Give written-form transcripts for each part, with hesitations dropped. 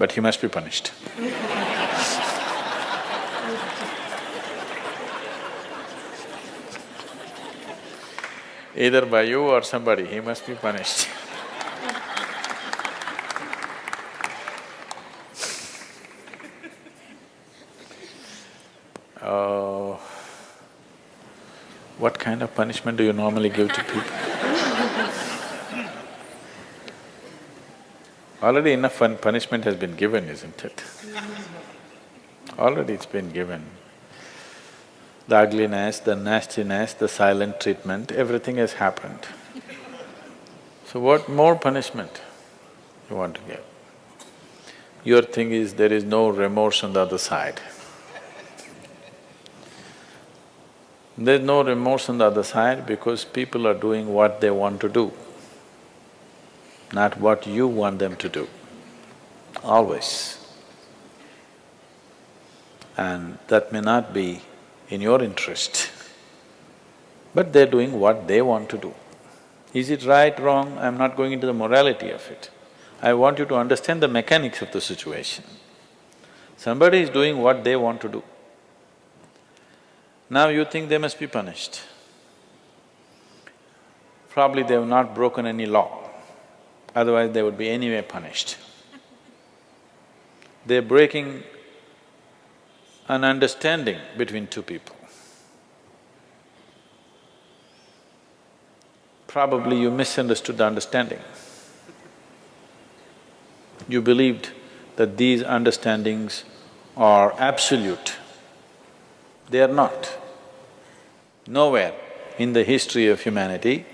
but he must be punished. Either by you or somebody, he must be punished. Oh, what kind of punishment do you normally give to people? Already enough punishment has been given, isn't it? Already it's been given. The ugliness, the nastiness, the silent treatment, everything has happened. So what more punishment you want to give? Your thing is there is no remorse on the other side. There's no remorse on the other side because people are doing what they want to do, not what you want them to do, always. And that may not be in your interest, but they're doing what they want to do. Is it right, wrong? I'm not going into the morality of it. I want you to understand the mechanics of the situation. Somebody is doing what they want to do. Now you think they must be punished. Probably they have not broken any law, otherwise they would be anyway punished. They're breaking an understanding between two people. Probably you misunderstood the understanding. You believed that these understandings are absolute. They are not. Nowhere in the history of humanity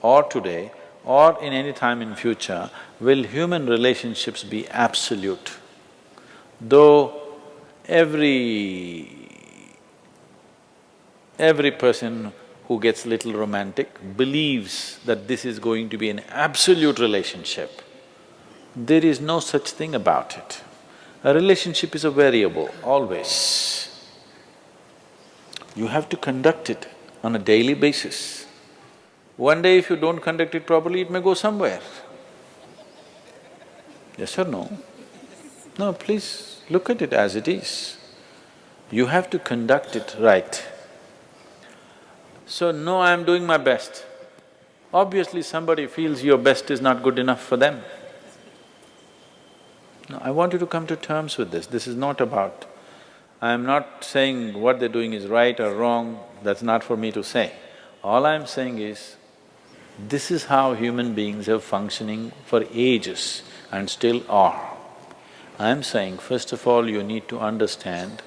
or today or in any time in future will human relationships be absolute. Though every person who gets little romantic believes that this is going to be an absolute relationship, there is no such thing about it. A relationship is a variable, always. You have to conduct it on a daily basis. One day if you don't conduct it properly, it may go somewhere. Yes or no? No, please look at it as it is. You have to conduct it right. So, no, I'm doing my best. Obviously somebody feels your best is not good enough for them. No, I want you to come to terms with this. This is not about… I'm not saying what they're doing is right or wrong, that's not for me to say. All I'm saying is, this is how human beings are functioning for ages and still are. I'm saying, first of all, you need to understand,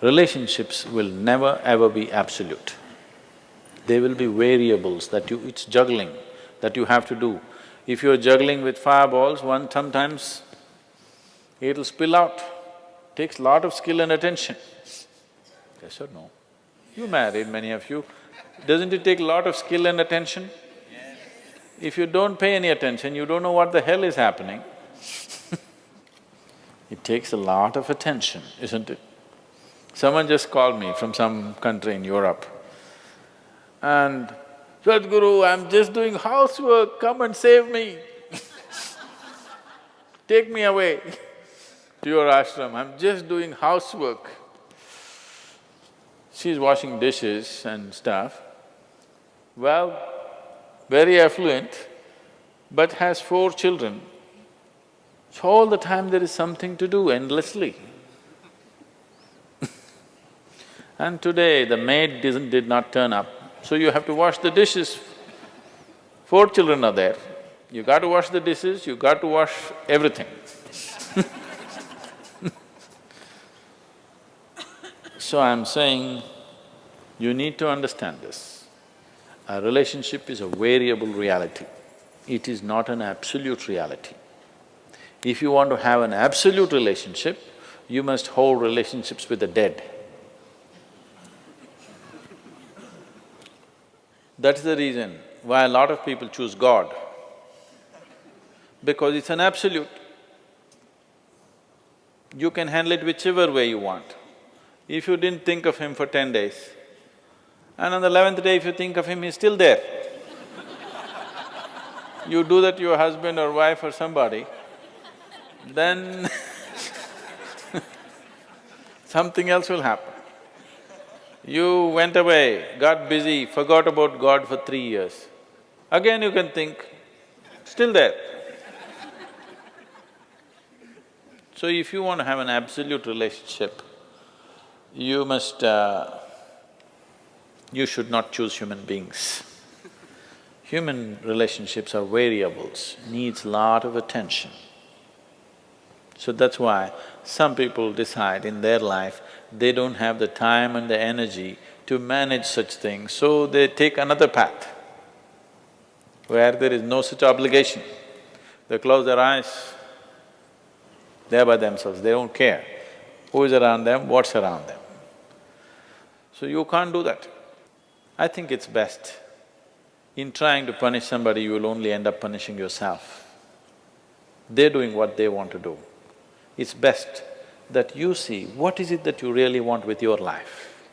relationships will never ever be absolute. There will be variables that it's juggling that you have to do. If you're juggling with fireballs, sometimes it'll spill out. Takes lot of skill and attention. Yes or no? You married, many of you. Doesn't it take a lot of skill and attention? If you don't pay any attention, you don't know what the hell is happening. It takes a lot of attention, isn't it? Someone just called me from some country in Europe and, "Sadhguru, I'm just doing housework, come and save me." Take me away to your ashram, I'm just doing housework. She's washing dishes and stuff. Well, very affluent, but has 4 children. So all the time there is something to do endlessly. And today the maid did not turn up, so you have to wash the dishes. 4 children are there, you got to wash the dishes, you got to wash everything. So I'm saying, you need to understand this. A relationship is a variable reality. It is not an absolute reality. If you want to have an absolute relationship, you must hold relationships with the dead. That's the reason why a lot of people choose God, because it's an absolute. You can handle it whichever way you want. If you didn't think of him for 10 days, and on the 11th day if you think of him, he's still there. You do that to your husband or wife or somebody, then something else will happen. You went away, got busy, forgot about God for 3 years. Again you can think, still there. So if you want to have an absolute relationship, you must… you should not choose human beings. Human relationships are variables, needs lot of attention. So that's why some people decide in their life they don't have the time and the energy to manage such things, so they take another path where there is no such obligation. They close their eyes, they're by themselves, they don't care who is around them, what's around them. So you can't do that. I think it's best, in trying to punish somebody, you will only end up punishing yourself. They're doing what they want to do. It's best that you see what is it that you really want with your life.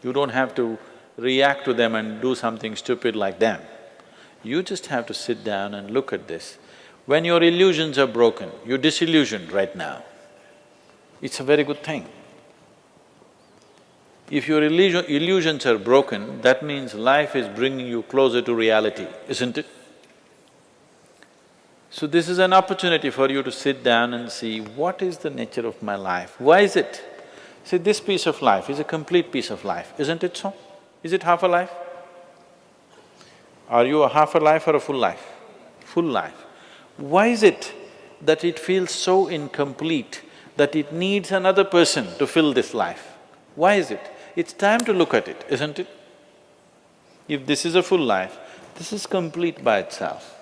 You don't have to react to them and do something stupid like them. You just have to sit down and look at this. When your illusions are broken, you're disillusioned right now, it's a very good thing. If your illusions are broken, that means life is bringing you closer to reality, isn't it? So this is an opportunity for you to sit down and see, what is the nature of my life? Why is it? See, this piece of life is a complete piece of life, isn't it so? Is it half a life? Are you a half a life or a full life? Full life. Why is it that it feels so incomplete that it needs another person to fill this life? Why is it? It's time to look at it, isn't it? If this is a full life, this is complete by itself.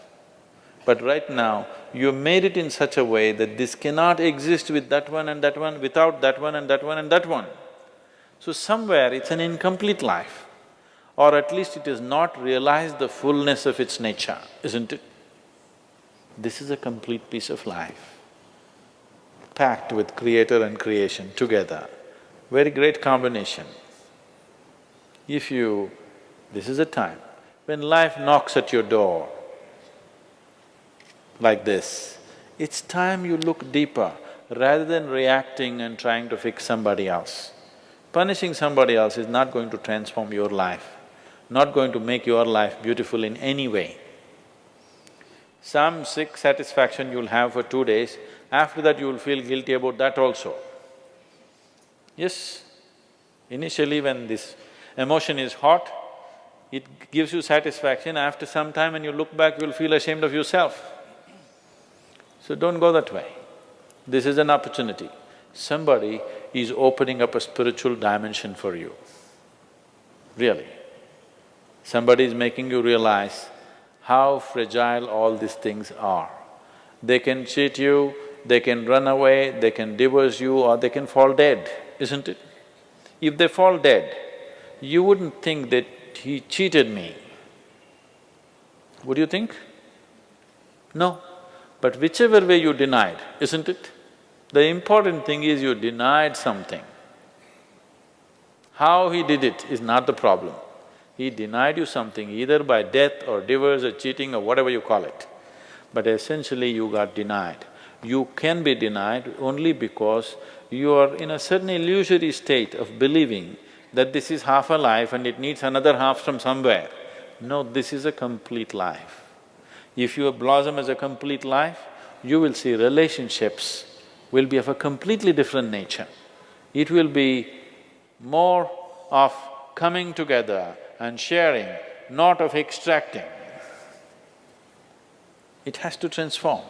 But right now, you made it in such a way that this cannot exist with that one and that one, without that one and that one and that one. So somewhere it's an incomplete life, or at least it has not realized the fullness of its nature, isn't it? This is a complete piece of life, packed with creator and creation together. Very great combination. If you… this is a time when life knocks at your door like this, it's time you look deeper rather than reacting and trying to fix somebody else. Punishing somebody else is not going to transform your life, not going to make your life beautiful in any way. Some sick satisfaction you'll have for 2 days, after that you'll feel guilty about that also. Yes, initially when this emotion is hot, it gives you satisfaction, after some time when you look back, you'll feel ashamed of yourself. So don't go that way. This is an opportunity. Somebody is opening up a spiritual dimension for you, really. Somebody is making you realize how fragile all these things are. They can cheat you, they can run away, they can divorce you, or they can fall dead, isn't it? If they fall dead, you wouldn't think that he cheated me. Would you think? No. But whichever way you denied, isn't it? The important thing is you denied something. How he did it is not the problem. He denied you something either by death or divorce or cheating or whatever you call it. But essentially you got denied. You can be denied only because you are in a certain illusory state of believing that this is half a life and it needs another half from somewhere. No, this is a complete life. If you blossom as a complete life, you will see relationships will be of a completely different nature. It will be more of coming together and sharing, not of extracting. It has to transform.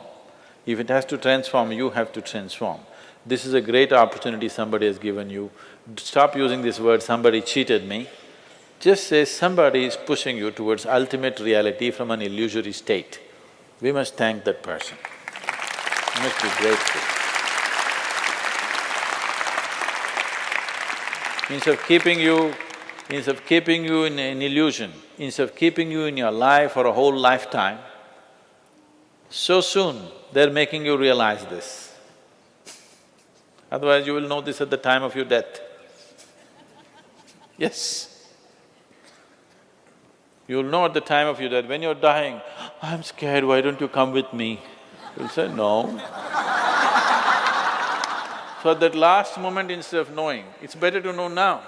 If it has to transform, you have to transform. This is a great opportunity somebody has given you. Stop using this word, somebody cheated me. Just say somebody is pushing you towards ultimate reality from an illusory state. We must thank that person. We must be grateful. Instead of keeping you in an illusion, instead of keeping you in your life for a whole lifetime, so soon they're making you realize this. Otherwise you will know this at the time of your death. Yes. You'll know at the time of your death, when you're dying, I'm scared, why don't you come with me? You'll say, no. So at that last moment, instead of knowing, it's better to know now.